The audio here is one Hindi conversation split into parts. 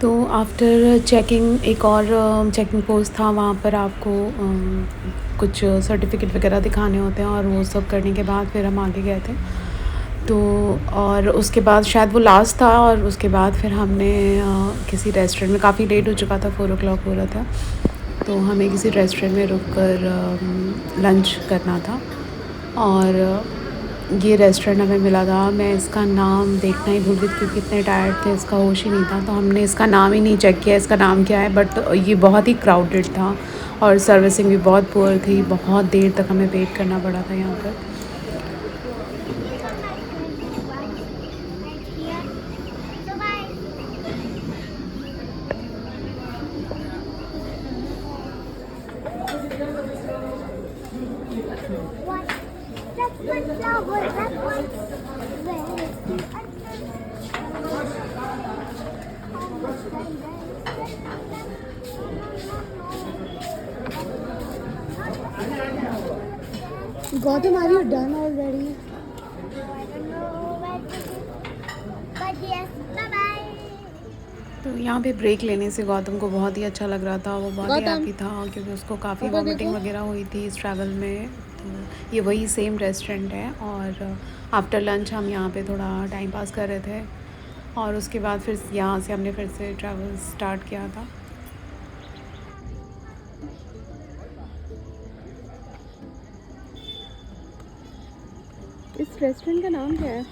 तो आफ्टर चेकिंग एक और चेकिंग पोस्ट था, वहाँ पर आपको कुछ सर्टिफिकेट वगैरह दिखाने होते हैं और वो सब करने के बाद फिर हम आगे गए थे। तो और उसके बाद शायद वो लास्ट था और उसके बाद फिर हमने किसी रेस्टोरेंट में, काफ़ी लेट हो चुका था, 4 o'clock हो रहा था, तो हमें किसी रेस्टोरेंट में रुक कर लंच करना था। और ये रेस्टोरेंट हमें मिला था, मैं इसका नाम देखना ही भूल गई क्योंकि इतने टायर्ड थे, इसका होश ही नहीं था, तो हमने इसका नाम ही नहीं चेक किया इसका नाम क्या है। बट ये बहुत ही क्राउडेड था और सर्विसिंग भी बहुत पुअर थी, बहुत देर तक हमें वेट करना पड़ा था यहाँ पर। Gautam, are you done already? तो यहाँ पे ब्रेक लेने से गौतम को बहुत ही अच्छा लग रहा था, वो बहुत ही गौतम, हैप्पी था क्योंकि उसको काफ़ी ऊपर वॉमिटिंग देखो। वगैरह हुई थी इस ट्रैवल में। तो ये वही सेम रेस्टोरेंट है और आफ्टर लंच हम यहाँ पे थोड़ा टाइम पास कर रहे थे और उसके बाद फिर यहाँ से हमने फिर से ट्रैवल स्टार्ट किया था। इस रेस्टोरेंट का नाम क्या है?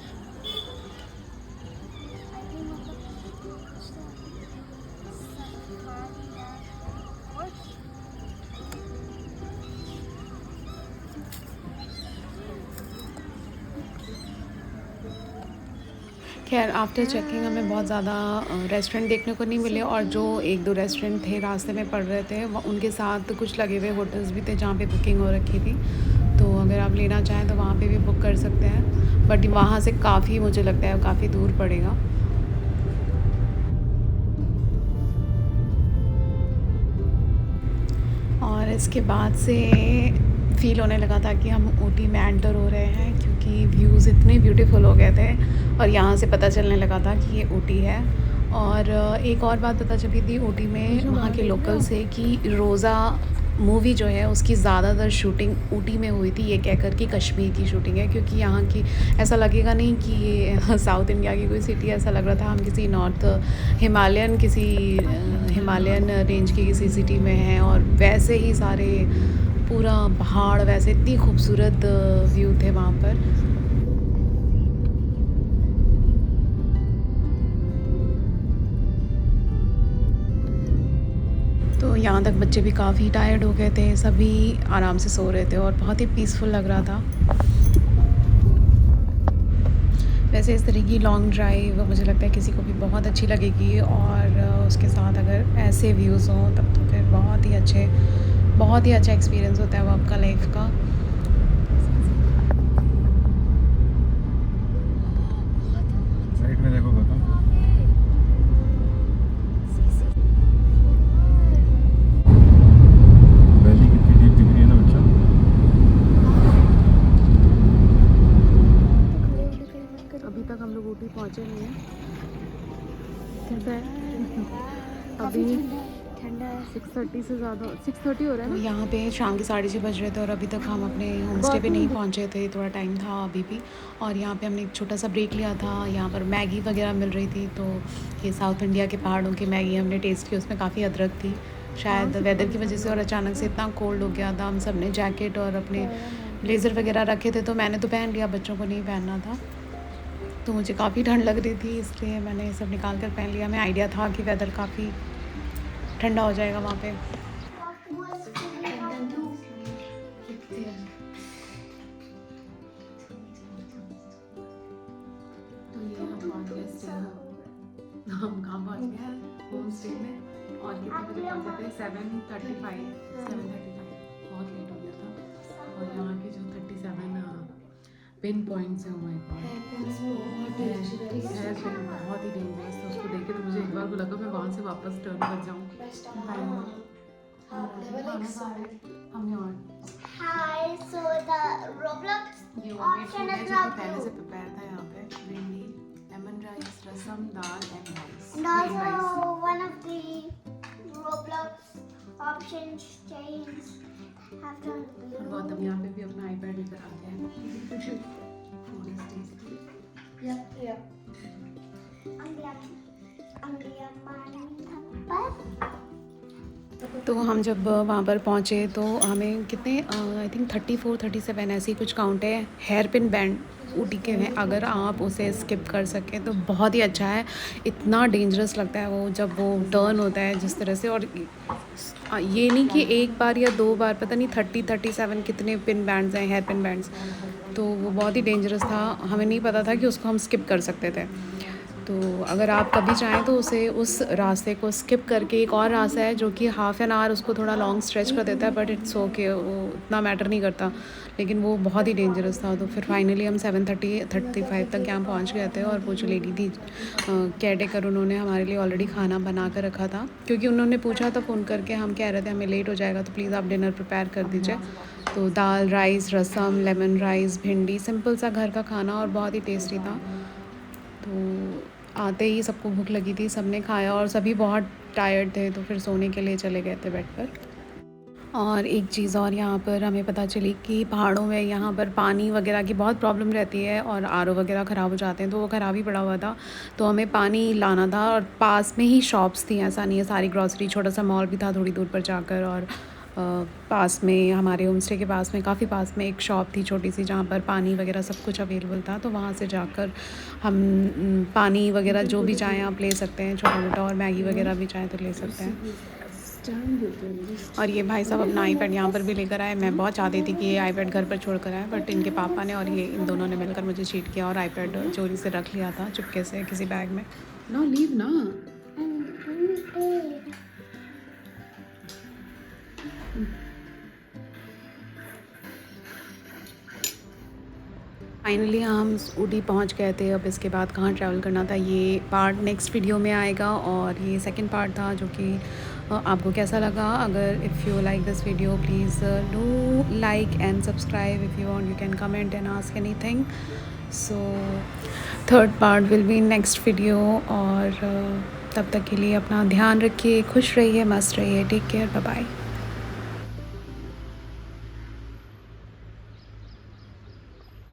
खैर आफ्टर चेकिंग हमें बहुत ज़्यादा रेस्टोरेंट देखने को नहीं मिले और जो एक दो रेस्टोरेंट थे रास्ते में पड़ रहे थे, उनके साथ कुछ लगे हुए होटल्स भी थे जहाँ पे बुकिंग हो रखी थी, तो अगर आप लेना चाहें तो वहाँ पे भी बुक कर सकते हैं। बट वहाँ से काफ़ी, मुझे लगता है काफ़ी दूर पड़ेगा। और इसके बाद से फ़ील होने लगा था कि हम ऊटी में एंटर हो रहे हैं क्योंकि व्यूज़ इतने ब्यूटीफुल हो गए थे और यहाँ से पता चलने लगा था कि ये ऊटी है। और एक और बात पता चली थी ऊटी में वहाँ के लोकल से कि रोज़ा मूवी जो है उसकी ज़्यादातर शूटिंग ऊटी में हुई थी, ये कहकर कि कश्मीर की शूटिंग है, क्योंकि यहाँ की ऐसा लगेगा नहीं कि ये साउथ इंडिया की कोई सिटी है, ऐसा लग रहा था हम किसी नॉर्थ हिमालयन किसी हिमालयन रेंज की किसी सिटी में हैं। और वैसे ही सारे पूरा पहाड़, वैसे इतनी खूबसूरत व्यू थे वहाँ पर। तो यहाँ तक बच्चे भी काफ़ी टायर्ड हो गए थे, सभी आराम से सो रहे थे और बहुत ही पीसफुल लग रहा था। वैसे इस तरह की लॉन्ग ड्राइव मुझे लगता है किसी को भी बहुत अच्छी लगेगी और उसके साथ अगर ऐसे व्यूज़ हों तब तो फिर बहुत ही अच्छा एक्सपीरियंस होता है वो आपका लाइफ का। साइड में देखो गौतम, वैली कितनी डीप दिख रही है ना बच्चा। अभी तक हम लोग ऊटी पहुँचे नहीं हैं। कैसा है? अभी ठंडा है। 6:30 से ज़्यादा, 6:30 हो रहा है ना। यहाँ पे शाम के 6:30 बज रहे थे और अभी तक हम अपने होम स्टे पे नहीं पहुँचे थे, थोड़ा टाइम था अभी भी। और यहाँ पे हमने एक छोटा सा ब्रेक लिया था, यहाँ पर मैगी वगैरह मिल रही थी, तो ये साउथ इंडिया के पहाड़ों की मैगी हमने टेस्ट की, उसमें काफ़ी अदरक थी, शायद वेदर की वजह से, और अचानक से इतना कोल्ड हो गया था, हम सब ने जैकेट और अपने ब्लेज़र वगैरह रखे थे, तो मैंने तो पहन लिया, बच्चों को नहीं पहनना था, तो मुझे काफ़ी ठंड लग रही थी इसलिए मैंने सब निकाल कर पहन लिया। हमें आइडिया था कि वेदर काफ़ी ठंडा हो जाएगा वहाँ पे। तो ये हम पहुँच गए स्टे, हम कहाँ पहुँच गए हैं, होम स्टे में। और कितने बजे पहुँचे थे? 7:35, बहुत लेट हो गया था। और यहाँ के जो 37 पिन पॉइंट्स हैं, हमारे पास बहुत ही डेंजरस था, उसको देख के तो मुझे एक बार को लगा मैं वहाँ से वापस टर्न कर जाऊँ। Hi, so the Roblox ये option is जो not पहले से blue. प्रिपेयर था यहाँ पे, भिंडी, lemon rice, rasam, dal and rice. And also one options change. Have to blue. Gautam यहाँ पे भी अपना आईपैड लेकर आ गया है। Yep. तो हम जब वहाँ पर पहुँचे तो हमें कितने आई थिंक 34-37 ऐसी कुछ काउंट है हेयर पिन बैंड ऊटी के हैं। अगर आप उसे स्किप कर सकें तो बहुत ही अच्छा है। इतना डेंजरस लगता है वो जब वो टर्न होता है जिस तरह से। और ये नहीं कि एक बार या दो बार, पता नहीं 30-37 कितने पिन बैंड्स हैं, हेयर पिन बैंड्स। तो वो बहुत ही डेंजरस था। हमें नहीं पता था कि उसको हम स्किप कर सकते थे। तो अगर आप कभी चाहें तो उसे उस रास्ते को स्किप करके एक और रास्ता है जो कि हाफ़ एन आवर उसको थोड़ा लॉन्ग स्ट्रेच कर देता है, बट इट्स ओके, वो इतना मैटर नहीं करता। लेकिन वो बहुत ही डेंजरस था। तो फिर फाइनली हम 7:35 तक यहाँ पहुँच गए थे। और वो जो लेडी थी केयर टेकर, उन्होंने हमारे लिए ऑलरेडी खाना बना कर रखा था, क्योंकि उन्होंने पूछा था फ़ोन करके। हम कह रहे थे हमें लेट हो जाएगा तो प्लीज़ आप डिनर प्रिपेयर कर दीजिए। तो दाल, राइस, रसम, लेमन राइस, भिंडी, सिंपल सा घर का खाना और बहुत ही टेस्टी था। तो आते ही सबको भूख लगी थी, सबने खाया और सभी बहुत टायर्ड थे, तो फिर सोने के लिए चले गए थे बेड पर। और एक चीज़ और यहाँ पर हमें पता चली कि पहाड़ों में यहाँ पर पानी वगैरह की बहुत प्रॉब्लम रहती है और आरओ वगैरह ख़राब हो जाते हैं। तो वो ख़राब ही पड़ा हुआ था, तो हमें पानी लाना था। और पास में ही शॉप्स थी, ऐसा नहीं है, सारी ग्रॉसरी, छोटा सा मॉल भी था थोड़ी दूर पर जाकर। और पास में हमारे होम स्टे के पास में, काफ़ी पास में एक शॉप थी छोटी सी, जहाँ पर पानी वगैरह सब कुछ अवेलेबल था। तो वहाँ से जाकर हम पानी वगैरह जो भी चाहें आप ले सकते हैं, छोटा मोटा, और मैगी वगैरह भी चाहें तो ले सकते हैं। और ये भाई साहब अपना आईपैड यहाँ पर भी लेकर आए। मैं बहुत चाहती थी कि ये आईपैड घर पर छोड़ कर आए, बट इनके पापा ने और ये इन दोनों ने मिलकर मुझे चीट किया और आईपैड चोरी से रख लिया था चुपके से किसी बैग में। नो लीव ना। फाइनली हम ऊटी पहुंच गए थे। अब इसके बाद कहाँ ट्रैवल करना था ये पार्ट नेक्स्ट वीडियो में आएगा। और ये सेकंड पार्ट था जो कि आपको कैसा लगा। अगर if you like this video please do like and subscribe. If you want you can comment and ask anything. So third part will be next video. और तब तक के लिए अपना ध्यान रखिए, खुश रहिए, मस्त रहिए। Take care, bye bye.